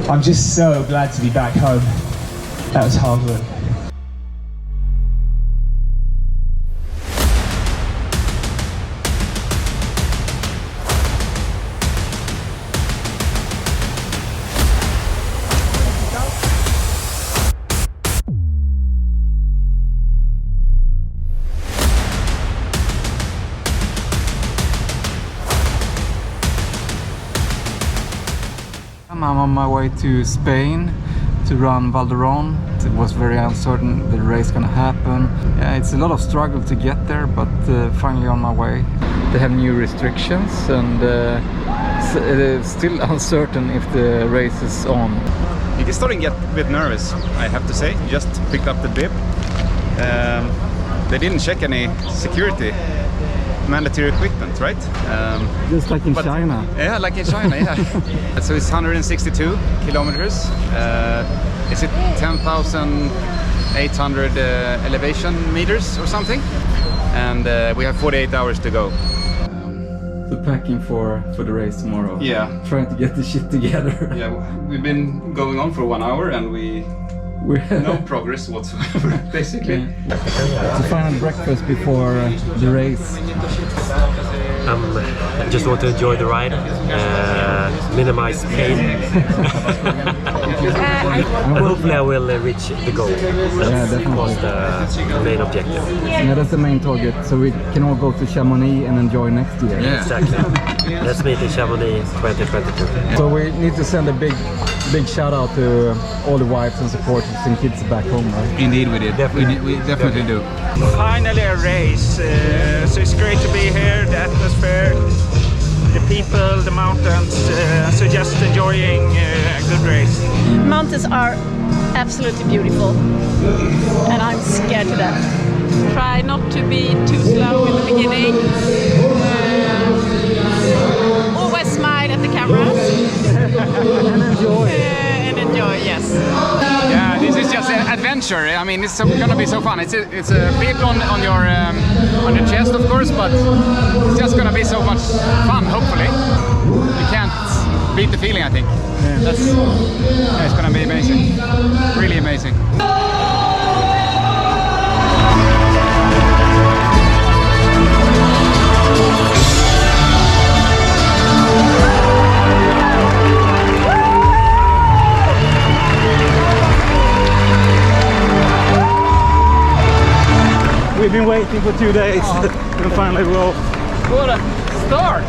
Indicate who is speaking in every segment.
Speaker 1: I'm just so glad to be back home. That was hard work.
Speaker 2: I'm on my way to Spain to run Valderon. It was very uncertain the race gonna happen. Yeah, it's a lot of struggle to get there, but finally on my way. They have new restrictions and it is still uncertain if the race is on.
Speaker 3: It is starting to get a bit nervous, I have to say. Just picked up the bib. They didn't check any security mandatory equipment, right?
Speaker 2: Just like in China.
Speaker 3: Yeah, like in China, yeah. So it's 162 kilometers. Is it 10,800 elevation meters or something? And we have 48 hours to go.
Speaker 2: So packing for the race tomorrow.
Speaker 3: Yeah.
Speaker 2: Trying to get the shit together.
Speaker 3: Yeah, we've been going on for 1 hour and we're no progress whatsoever, basically.
Speaker 2: Yeah. The final breakfast before the race.
Speaker 4: I just want to enjoy the ride, minimize pain. And hopefully I will reach the goal. That's the main objective.
Speaker 2: Yeah, that's the main target. So we can all go to Chamonix and enjoy next year.
Speaker 4: Yeah. Exactly. Let's meet in Chamonix 2022.
Speaker 2: So we need to send a big shout out to all the wives and supporters and kids back home, right?
Speaker 3: Indeed we did. We definitely do.
Speaker 5: Finally a race, so it's great to be here, the atmosphere, the people, the mountains, so just enjoying a good race.
Speaker 6: Mountains are absolutely beautiful and I'm scared to death. Try not to be too slow in the beginning. Always smile at the cameras.
Speaker 2: And enjoy.
Speaker 6: And enjoy, yes.
Speaker 3: Yeah, this is just an adventure. I mean, it's gonna be so fun. It's a bit on your chest, of course, but it's just gonna be so much fun. Hopefully, you can't beat the feeling. I think it's gonna be amazing. Really amazing.
Speaker 5: We've been waiting for 2 days and finally we're off.
Speaker 3: What a start!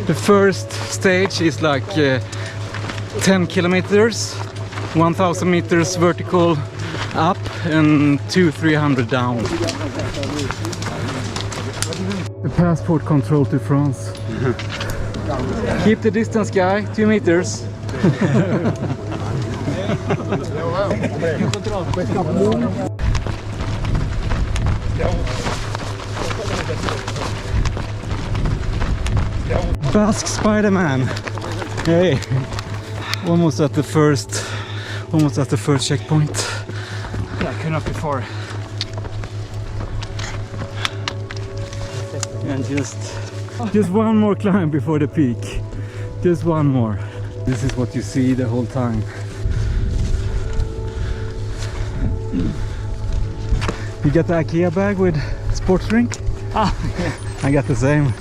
Speaker 2: The first stage is like 10 kilometers, 1,000 meters vertical up and 200-300 down. The passport control to France. Keep the distance, guy, 2 meters. Basque Spider-Man. Hey, almost at the first checkpoint.
Speaker 5: Yeah, could not be far.
Speaker 2: And just one more climb before the peak. Just one more. This is what you see the whole time. You got the IKEA bag with sports drink?
Speaker 5: Ah, yeah.
Speaker 2: I got the same.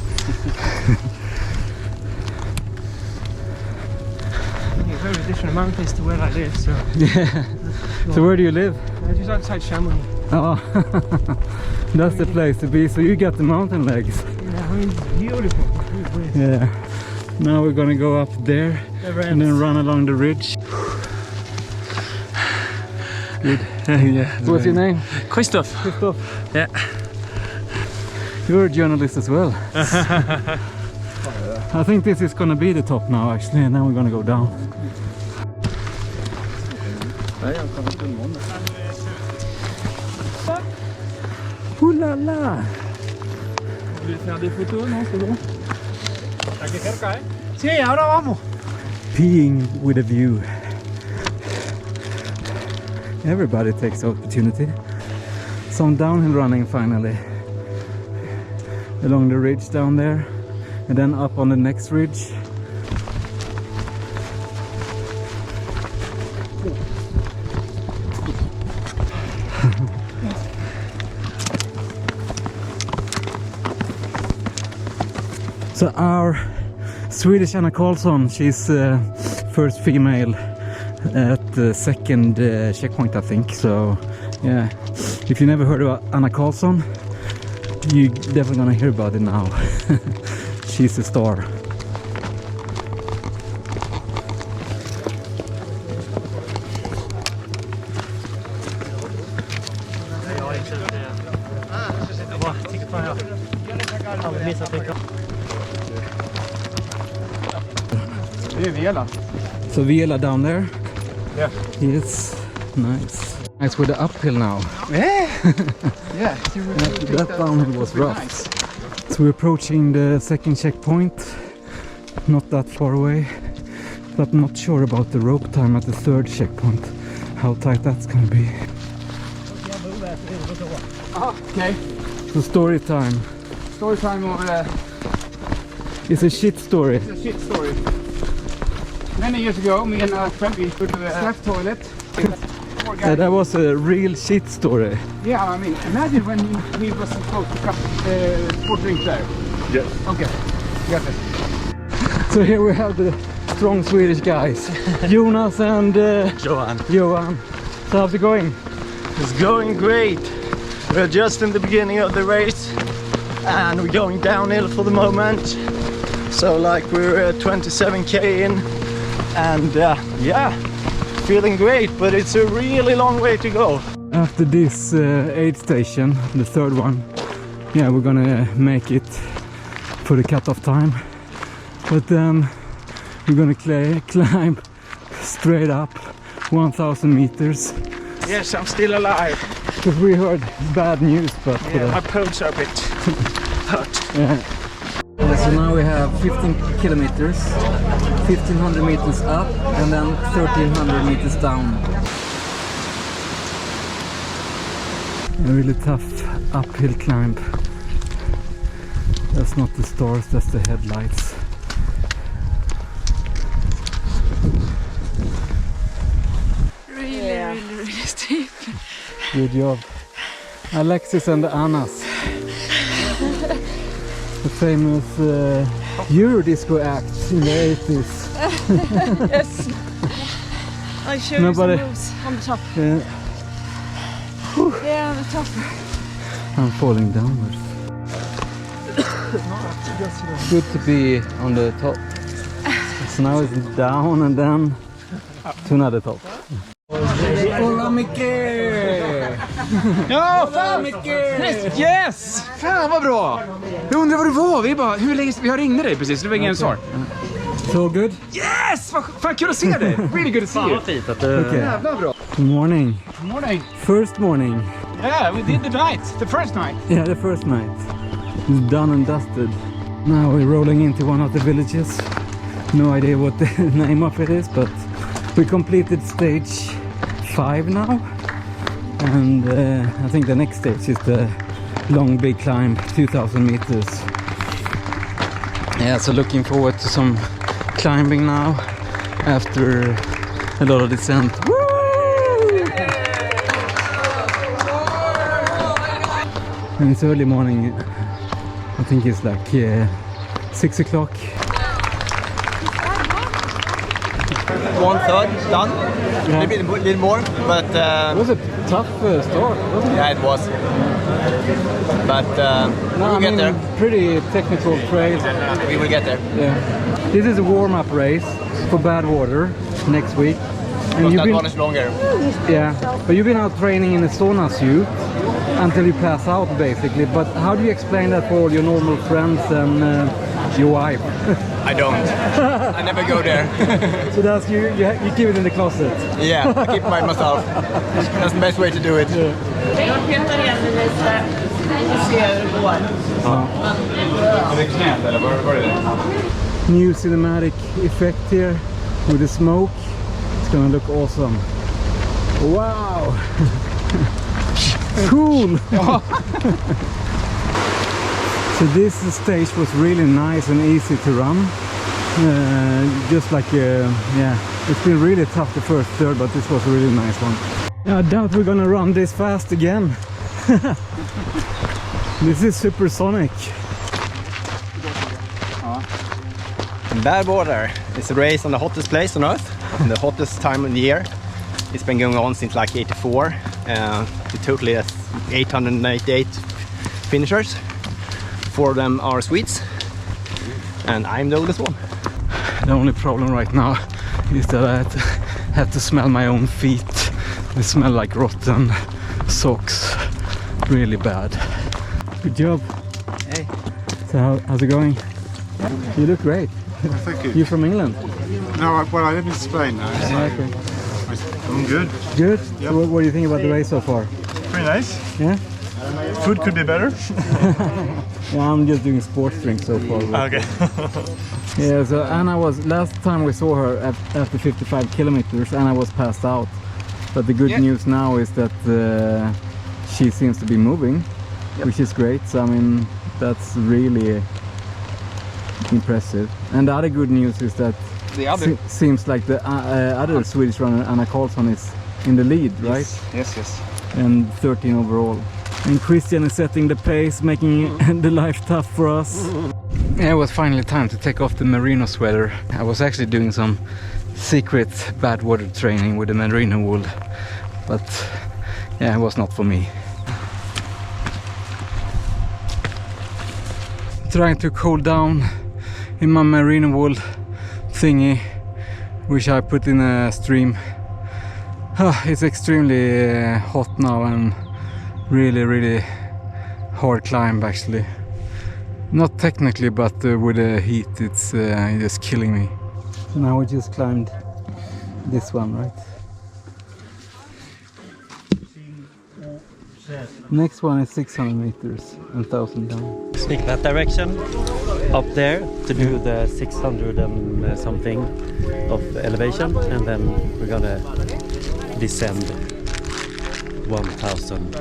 Speaker 5: Very different mountains to where I live, so.
Speaker 2: Yeah. So where do you live?
Speaker 5: Just outside Chamonix.
Speaker 2: Oh, that's the place to be. So you got the mountain legs.
Speaker 5: Yeah, I mean, it's beautiful.
Speaker 2: Yeah. Now we're gonna go up there and then run along the ridge. Good.
Speaker 5: Yeah.
Speaker 2: So what's your name?
Speaker 5: Christoph.
Speaker 2: Christoph.
Speaker 5: Yeah.
Speaker 2: You're a journalist as well. I think this is gonna be the top now actually, and then we're gonna go down. Ouh là là!
Speaker 5: Tu veux faire des photos? Non, c'est bon. T'as que cerca, eh? Sí, ahora vamos.
Speaker 2: Peeing with a view. Everybody takes the opportunity. Some downhill running finally. Along the ridge down there. And then up on the next ridge. So our Swedish Anna Karlsson, she's first female at the second checkpoint, I think. So yeah, if you never heard about Anna Karlsson, you're definitely gonna hear about it now. She's a star. So Vela down there.
Speaker 3: Yeah.
Speaker 2: Yes, nice. Nice with the uphill now.
Speaker 3: Yeah. Yeah.
Speaker 2: That downhill was rough.
Speaker 3: Nice.
Speaker 2: So we're approaching the second checkpoint. Not that far away, but not sure about the rope time at the third checkpoint. How tight that's gonna be.
Speaker 3: Okay.
Speaker 2: So story time.
Speaker 3: Story time of
Speaker 2: It's a shit story.
Speaker 3: a shit story. Many years ago, me and a friend we went to the staff toilet. Poor guy.
Speaker 2: That was a real shit story.
Speaker 3: Yeah, I mean, imagine when he was supposed to come for drink there.
Speaker 7: Yes.
Speaker 3: Okay, got it.
Speaker 2: So here we have the strong Swedish guys, Jonas and Johan. So how's it going?
Speaker 7: It's going great. We're just in the beginning of the race and we're going downhill for the moment. So like we're 27k in and yeah, feeling great, but it's a really long way to go.
Speaker 2: After this aid station, the third one, yeah, we're gonna make it for the cutoff time. But then we're gonna climb straight up 1,000 meters.
Speaker 5: Yes, I'm still alive.
Speaker 2: Because we heard bad news, but
Speaker 5: Yeah, my poles are a bit hurt.
Speaker 2: yeah. So now we have 15 kilometers, 1,500 meters up and then 1,300 meters down. A really tough uphill climb. That's not the stars, that's the headlights.
Speaker 6: Really steep.
Speaker 2: Good job. Alexis and the Annas. The famous Eurodisco act in the 80s.
Speaker 6: Yes. I show you some moves on the top.
Speaker 2: Yeah,
Speaker 6: Yeah, on the top.
Speaker 2: I'm falling downwards. Good to be on the top. So now it's down and then to another top. Hola Micke!
Speaker 3: Ja, fan! Yes! Fan vad bra! Jag undrar var du var. Vi bara, hur länge... Jag ringde dig precis, det var ingen svar.
Speaker 2: So good?
Speaker 3: Yes! Vad fan kul att se dig! Really good to see you.
Speaker 4: Fint att du...
Speaker 2: Okay.
Speaker 3: Jävla bra.
Speaker 2: Good morning.
Speaker 3: Good morning.
Speaker 2: First morning.
Speaker 3: Yeah, we did the night. The first night.
Speaker 2: Yeah, the first night. It's done and dusted. Now we're rolling into one of the villages. No idea what the name of it is, but we completed stage 5 now. And I think the next stage is the long big climb, 2,000 meters. Yeah, so looking forward to some climbing now after a lot of descent. Woo! And it's early morning. I think it's like 6 o'clock.
Speaker 7: 1/3 done.
Speaker 2: Yeah.
Speaker 7: Maybe a little more, but
Speaker 2: It was a tough start, wasn't it?
Speaker 7: yeah, it was. But
Speaker 2: No,
Speaker 7: we'll
Speaker 2: I
Speaker 7: get
Speaker 2: mean,
Speaker 7: there.
Speaker 2: pretty technical trail.
Speaker 7: We will get there.
Speaker 2: Yeah. This is a warm-up race for Badwater next week. And
Speaker 7: Because that one is longer.
Speaker 2: yeah, but you've been out training in a sauna suit until you pass out, basically. But how do you explain that for all your normal friends and your wife?
Speaker 7: I don't. I never go there.
Speaker 2: So that's you keep it in the closet.
Speaker 7: Yeah, I keep it by myself. That's the best way to do it.
Speaker 2: New cinematic effect here with the smoke. It's gonna look awesome. Wow! Cool! So this stage was really nice and easy to run. Just like, yeah, it's been really tough the first third, but this was a really nice one. I doubt we're gonna run this fast again. This is supersonic.
Speaker 8: Badwater is a race on the hottest place on earth, the hottest time of the year. It's been going on since like 84. The total is 888 finishers. 4 of them are Swedes, and I'm the oldest one.
Speaker 2: The only problem right now is that I have to smell my own feet. They smell like rotten socks. Really bad. Good job.
Speaker 8: Hey.
Speaker 2: So how's it going? You look great.
Speaker 9: Thank you.
Speaker 2: You from England?
Speaker 9: No, I live in Spain now. So
Speaker 2: Okay.
Speaker 9: I'm good.
Speaker 2: Good?
Speaker 9: Yep.
Speaker 2: So what do you think about the race so far?
Speaker 9: Pretty nice.
Speaker 2: Yeah?
Speaker 9: Food could be better.
Speaker 2: Yeah, I'm just doing sports drinks so far.
Speaker 9: Okay.
Speaker 2: Yeah, so Anna was, last time we saw her after 55 kilometers, Anna was passed out. But the good news now is that she seems to be moving, which is great. So I mean, that's really impressive. And the other good news is that seems like the other Swedish runner, Anna Karlsson, is in the lead, right?
Speaker 3: Yes.
Speaker 2: And 13 overall. And Christian is setting the pace, making the life tough for us. Yeah, it was finally time to take off the merino sweater. I was actually doing some secret Badwater training with the merino wool, but yeah, it was not for me. Trying to cool down in my merino wool thingy, which I put in a stream. It's extremely hot now and really hard climb actually. Not technically, but with the heat it's just killing me. So now we just climbed this one, right? Next one is 600 meters and 1000 down.
Speaker 4: Take that direction up there to do the 600 and something of elevation, and then we're gonna descend 1000.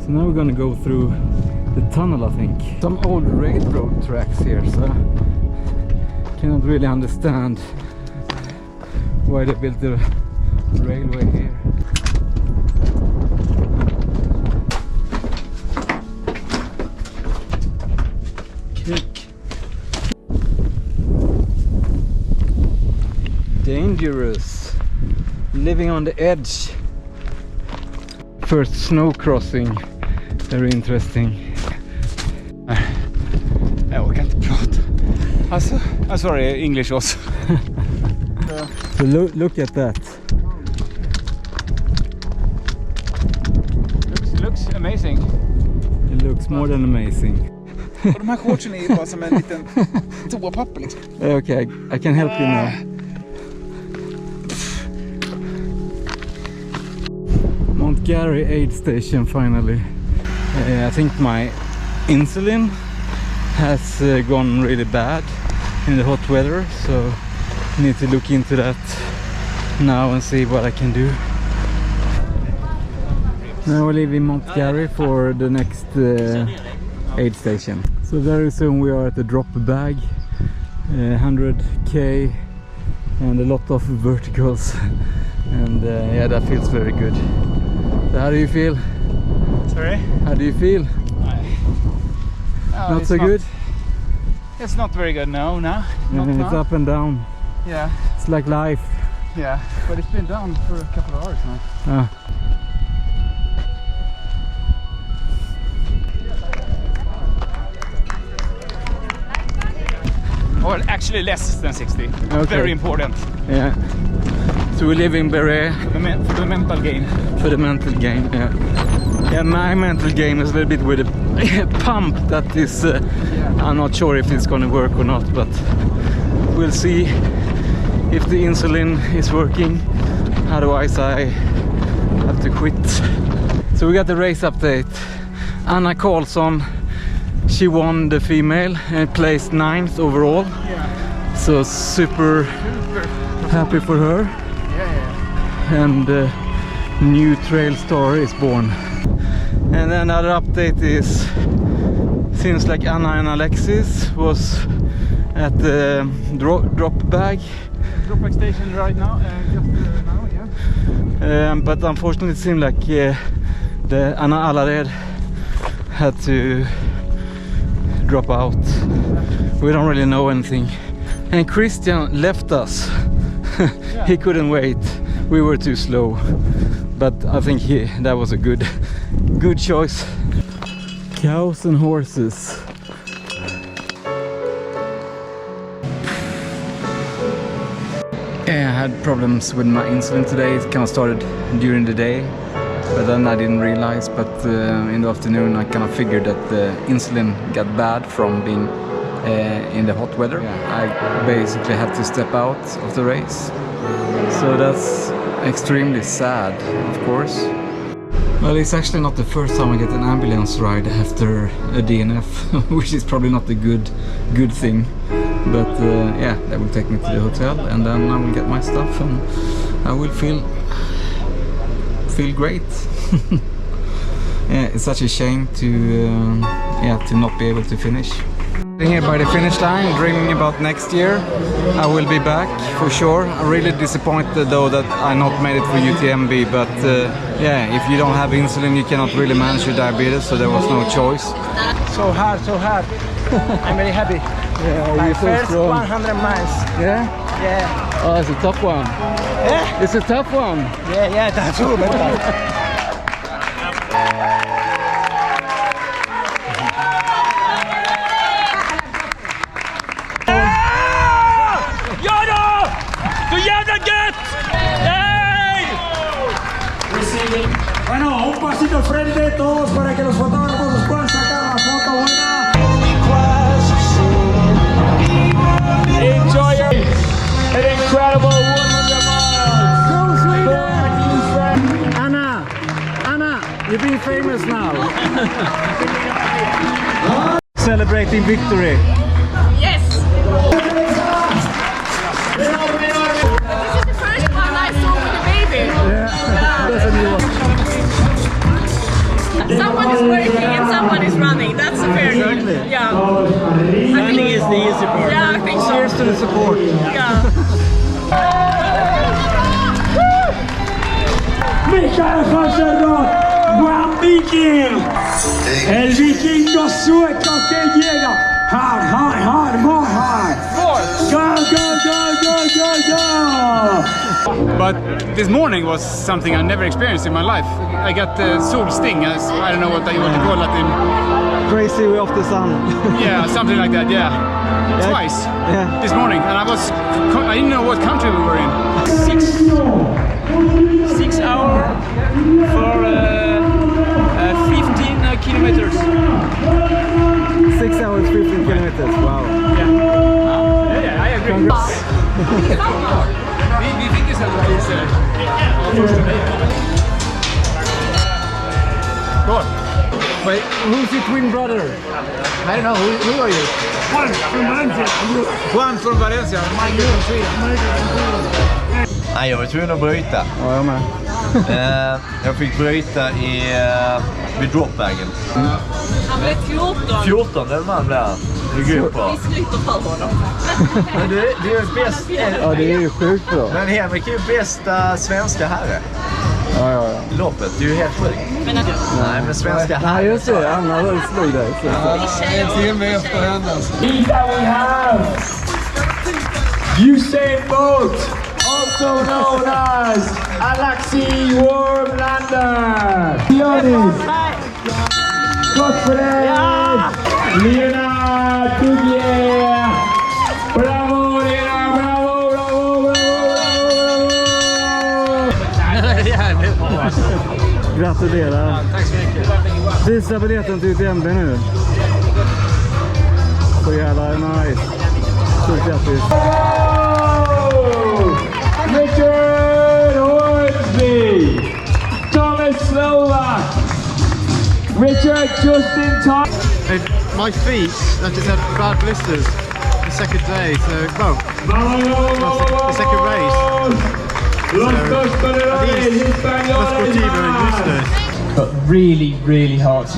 Speaker 2: So now we're gonna go through the tunnel, I think. Some old railroad tracks here, so I cannot really understand why they built the railway here. Kick. Dangerous. Living on the edge. First snow crossing. Very interesting.
Speaker 3: Jag orkar inte prata. Alltså, I'm sorry, English also.
Speaker 2: So look at that.
Speaker 3: Looks amazing.
Speaker 2: It looks more than amazing.
Speaker 3: Och de här shortsen är ju bara som en liten toapapper liksom.
Speaker 2: Okay, I can help you now. Montgary aid station finally. I think my insulin has gone really bad in the hot weather, so I need to look into that now and see what I can do. Now we live in Montgary for the next aid station. So very soon we are at the drop bag, 100k and a lot of verticals, and yeah, that feels very good. So how do you feel?
Speaker 3: Sorry?
Speaker 2: How do you feel? Not so good?
Speaker 3: It's not very good, no.
Speaker 2: It's up and down.
Speaker 3: Yeah.
Speaker 2: It's like life.
Speaker 3: Yeah, but it's been down for a couple of hours now. Or actually less than 60.
Speaker 2: Okay.
Speaker 3: Very important.
Speaker 2: Yeah. So we live in Beret.
Speaker 3: For the mental game.
Speaker 2: For the mental game, yeah. Yeah, my mental game is a little bit with a pump that is, I'm not sure if it's gonna work or not, but we'll see if the insulin is working. Otherwise I have to quit. So we got the race update. Anna Karlsson, she won the female and placed 9th overall.
Speaker 3: Yeah.
Speaker 2: So super happy for her.
Speaker 3: Yeah.
Speaker 2: And new trail star is born. And then another update is, seems like Anna and Alexis was at the drop bag.
Speaker 3: Drop bag station right now, just now, yeah.
Speaker 2: But unfortunately it seemed like Anna Allared had to drop out. We don't really know anything. And Christian left us. He couldn't wait. We were too slow. But I think that was a good choice. Cows and horses. Yeah, I had problems with my insulin today. It kind of started during the day, but then I didn't realize. But in the afternoon I kind of figured that the insulin got bad from being in the hot weather. I basically had to step out of the race. So that's extremely sad, of course. Well, it's actually not the first time I get an ambulance ride after a DNF, which is probably not a good thing. But yeah, they will take me to the hotel and then I will get my stuff and I will feel great. Yeah, it's such a shame to not be able to finish. Here by the finish line, dreaming about next year. I will be back for sure. I'm really disappointed though that I not made it for UTMB, but yeah, if you don't have insulin you cannot really manage your diabetes, so there was no choice.
Speaker 7: So hard, so hard. I'm very happy.
Speaker 2: Yeah,
Speaker 7: My
Speaker 2: you're so
Speaker 7: first
Speaker 2: strong.
Speaker 7: 100 miles.
Speaker 2: Yeah?
Speaker 7: Yeah.
Speaker 2: Oh, it's a tough one.
Speaker 7: Yeah?
Speaker 2: It's a tough one.
Speaker 7: Yeah, that's true.
Speaker 10: Bueno, un pasito al frente todos para que los fotógrafos nos puedan sacar la foto buena. Enjoy an incredible 100 miles. Go Sweden!
Speaker 2: Anna, you're being famous now.
Speaker 7: Celebrating victory.
Speaker 6: Yes! This is the first one I saw with the baby.
Speaker 2: That's a new one.
Speaker 6: Someone is working and someone is running. That's a fair deal. Yeah.
Speaker 7: Running is the easy part.
Speaker 6: Yeah, I think so.
Speaker 7: Cheers to the support.
Speaker 6: Yeah.
Speaker 10: Mikael Fagerrot, Juan Viking, el vikingo sueco que llega. Hard, more hard. Go.
Speaker 3: But this morning was something I never experienced in my life. I got the sol sting, as I don't know what you want to call it in.
Speaker 2: Crazy way off the sun.
Speaker 3: Yeah, something like that, yeah. Twice this morning, and I didn't know what country we were in.
Speaker 5: 6 hours for 15 kilometers.
Speaker 2: 6 hours, 15 kilometers, wow.
Speaker 3: Yeah, I agree. Vi fick ju sen första dagen. Cool.
Speaker 2: Wait, who's your twin brother?
Speaker 3: I don't know, who are you?
Speaker 10: Juan from Valencia.
Speaker 3: Juan from Valencia, Michael from Sweden.
Speaker 11: Nej, jag var tvungen att bryta.
Speaker 2: Ja, jag med.
Speaker 11: Jag fick bryta vid dropvägen.
Speaker 6: Han blev 14.
Speaker 11: 14, den man blev. Det går bra.
Speaker 6: Vi skryter för honom.
Speaker 11: Men det är ju bäst.
Speaker 2: Ja, det är ju sjukt bra.
Speaker 11: Men Henrik är ju bästa svenska herre.
Speaker 2: Ja.
Speaker 11: Loppet, det är ju helt sjukt. Nej, men svenska herre.
Speaker 2: Nej, just det. Anna har slog dig.
Speaker 3: En timme efter henne.
Speaker 10: We have Usain Bolt, also known as Alexi Wormlander. Jonas, Gottfried, Lena Dugier. Bravo, Lena, bravo.
Speaker 2: Gratulerar.
Speaker 3: Tack så mycket.
Speaker 2: Visa biljetten till UTMB nu. Så jävla nice. Stort grattis.
Speaker 10: Richard Hornsby, Thomas Slovak, Richard just in time.
Speaker 9: My feet, I just had bad blisters the second day, so the second race.
Speaker 1: But really hot.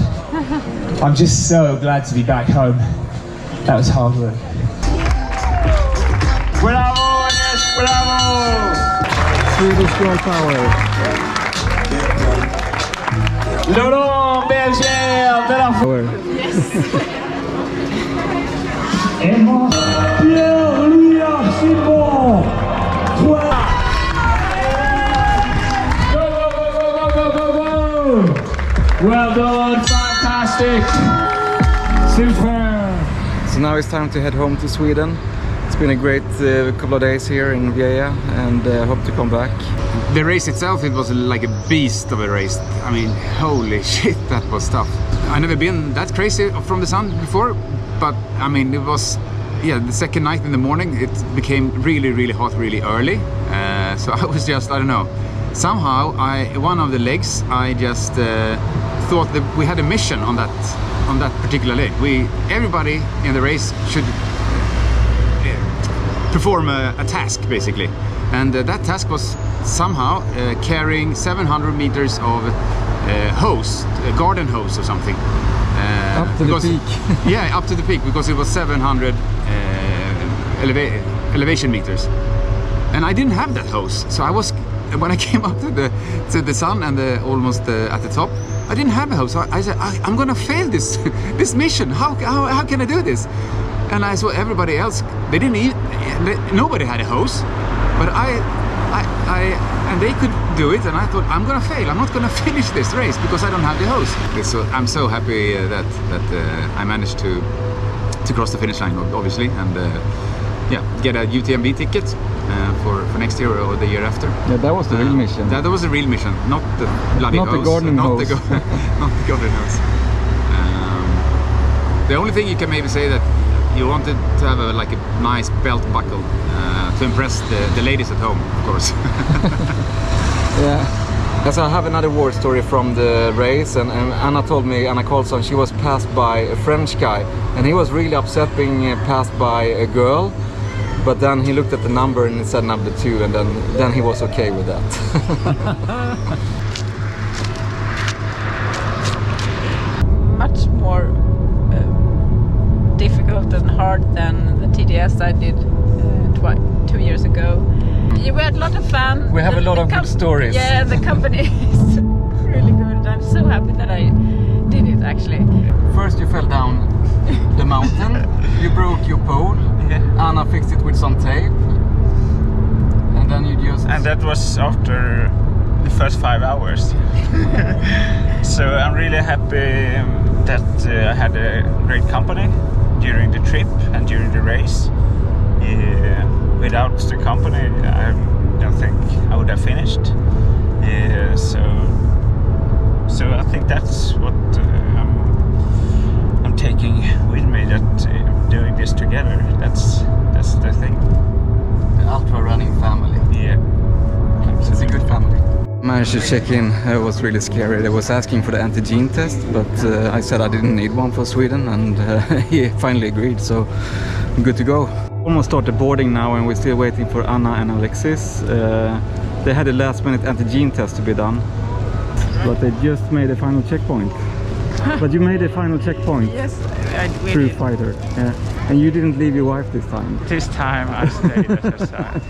Speaker 1: I'm just so glad to be back home. That was hard work.
Speaker 10: Bravo, Ines, bravo!
Speaker 2: Swedish girl power.
Speaker 10: Emma Pierre-Louis Simon.
Speaker 1: Well done, fantastic, super.
Speaker 2: So now it's time to head home to Sweden. It's been a great couple of days here in Vieja, and hope to come back.
Speaker 3: The race itself, it was like a beast of a race. I mean, holy shit, that was tough. I've never been that crazy from the sun before, but I mean, it was, yeah, the second night in the morning, it became really, really hot really early. So I was just, I don't know, somehow one of the legs, I just thought that we had a mission on that particular leg. Everybody in the race should perform a task, basically, and that task was somehow carrying 700 meters of hose, a garden hose or something,
Speaker 2: up to the peak.
Speaker 3: Yeah, up to the peak, because it was 700 elevation meters, and I didn't have that hose. So I was, when I came up to the sun and almost at the top, I didn't have a hose. So I said, I'm gonna fail this mission. How can I do this? And I saw everybody else, nobody had a hose, but and they could do it, and I thought, I'm gonna fail. I'm not gonna finish this race because I don't have the hose. So I'm so happy that I managed to cross the finish line, obviously, and yeah, get a UTMB ticket for next year or the year after.
Speaker 2: Yeah, that was the real mission.
Speaker 3: That was the real mission, not the bloody hose.
Speaker 2: Not the garden hose.
Speaker 3: Not the garden hose. The only thing you can maybe say that you wanted to have like a nice belt buckle to impress the ladies at home, of course.
Speaker 2: Yeah. Yes, I have another war story from the race, and Anna told me, Anna Karlsson, she was passed by a French guy, and he was really upset being passed by a girl, but then he looked at the number and it said number 2, and then he was okay with that.
Speaker 6: Much more difficult and hard than the TDS I did 2 years ago. We had a lot of fun.
Speaker 2: We have a lot of good stories.
Speaker 6: Yeah, the company is really good. I'm so happy that I did it, actually.
Speaker 2: First you fell down the mountain, you broke your pole, Anna fixed it with some tape, and then you just...
Speaker 5: And that was after the first 5 hours. So I'm really happy that I had a great company during the trip and during the race. Without the company, I don't think I would have finished. So I think that's what I'm taking with me, that doing this together, that's the thing.
Speaker 2: The ultra running family.
Speaker 5: Yeah.
Speaker 2: It's a good family. Managed to check in. It was really scary. They was asking for the antigen test, but I said I didn't need one for Sweden, and he finally agreed, so I'm good to go. Almost started boarding now, and we're still waiting for Anna and Alexis. They had a last minute antigen test to be done, but they just made a final checkpoint. But you made a final checkpoint.
Speaker 5: Yes, we
Speaker 2: True
Speaker 5: did.
Speaker 2: fighter. Yeah. And you didn't leave your wife this time.
Speaker 5: This time I stayed at her side.